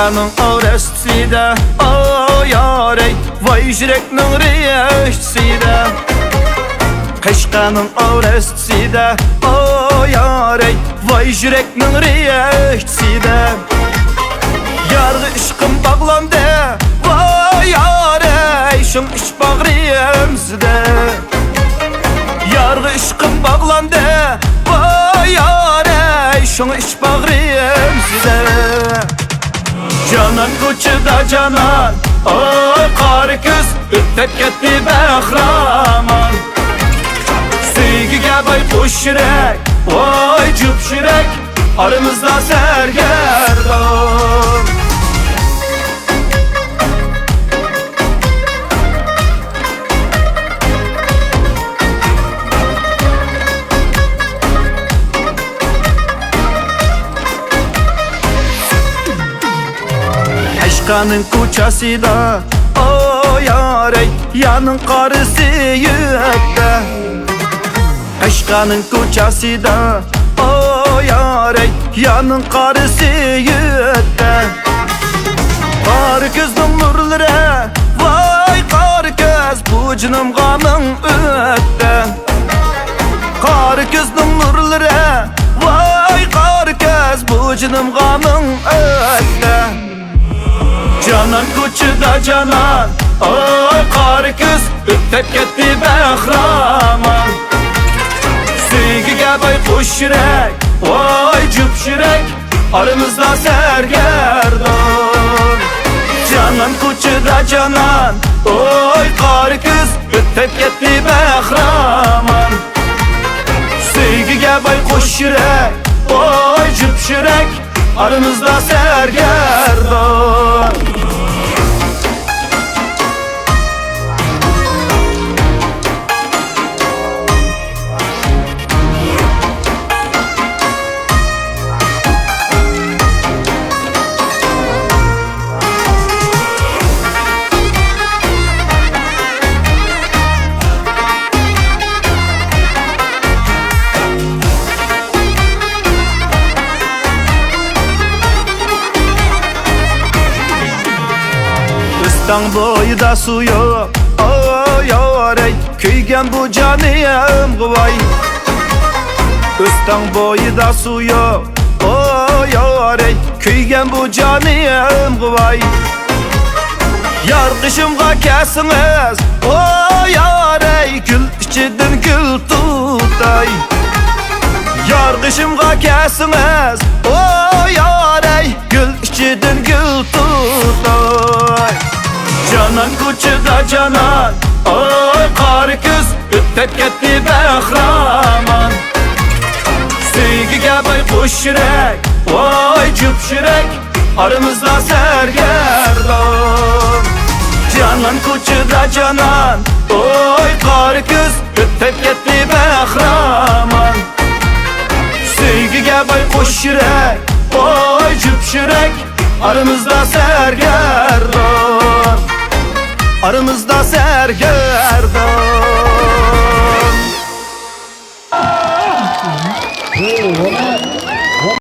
Aşkanın orasida o yarey, vay yüreknin reşsida. Aşkanın orasida o yarey, vay yüreknin reşsida. Yargı işkım bağlandı, vay yarey, şun iç bağrıyımsida. Yargı işkım bağlandı, vay yarey, şun iç bağrıyımsida. Canan koçuda canan, oy qarı kız, ötep ketdi bahraman. Sevgiga bay qo'sh yurak, voy jup yurak, aramızda sergerdon. Aşkanın koçasida o yarey, yanın qarısı yürekte. Aşkanın koçasida o yarey, yanın qarısı yürekte. Qarı kızның nurları, vay qarı kız, bu canım gamın ötte. Qarı kızның nurları, vay qarı kız, bu canım gamın ötte. Canan koçuda canan, oy qarı kız, ötep ketdi bahraman. Sevgiga bay qo'sh yurak, voy jup yurak, aramızda sergerdon. Canan koçuda canan, oy qarı kız, ötep ketdi bahraman. Sevgiga bay qo'sh yurak, voy jup yurak, aramızda sergerdon. Dağ boyida su yok, o yarey, kuygan bu canım vay. Dağ boyida su yok, o yarey, kuygan bu canım vay. Yargışımga kesiniz, o yarey, gül içinden gül tutay. Yargışımga kesiniz, o yarey, gül içinden gül tutay. Canan koçuda canan, oy qarı kız, ötep ketdi bahraman. Sevgiga bay qo'sh yurak, voy jup yurak, aramızda sergerdon. Canan koçuda canan, oy qarı kız, ötep ketdi bahraman. Sevgiga bay qo'sh yurak, voy jup yurak, aramızda sergerdon. Aramızda sergerdon.